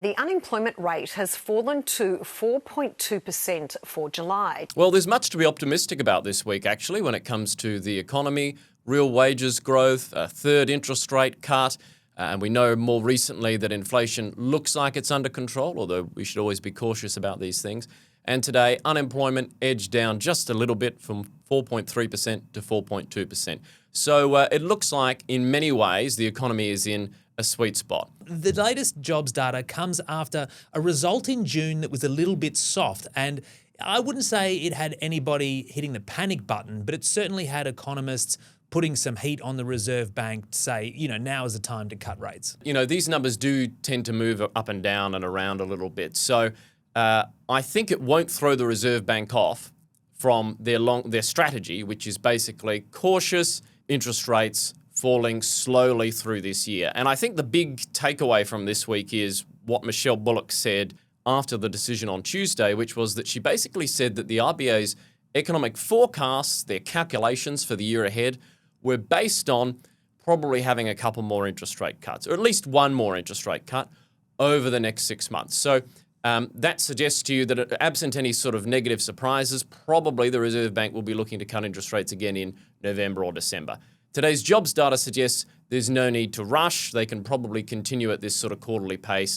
The unemployment rate has fallen to 4.2% for July. Well, there's much to be optimistic about this week, actually, when it comes to the economy, real wages growth, a third interest rate cut. And we know more recently that inflation looks like it's under control, although we should always be cautious about these things. And today, unemployment edged down just a little bit from 4.3% to 4.2%. So it looks like, in many ways, the economy is in a sweet spot. The latest jobs data comes after a result in June that was a little bit soft, and I wouldn't say it had anybody hitting the panic button, but it certainly had economists putting some heat on the Reserve Bank to say, now is the time to cut rates. These numbers do tend to move up and down and around a little bit. So I think it won't throw the Reserve Bank off from their strategy, which is basically cautious interest rates falling slowly through this year. And I think the big takeaway from this week is what Michelle Bullock said after the decision on Tuesday, which was that she basically said that the RBA's economic forecasts, their calculations for the year ahead, were based on probably having a couple more interest rate cuts, or at least one more interest rate cut over the next 6 months. So that suggests to you that absent any sort of negative surprises, probably the Reserve Bank will be looking to cut interest rates again in November or December. Today's jobs data suggests there's no need to rush. They can probably continue at this sort of quarterly pace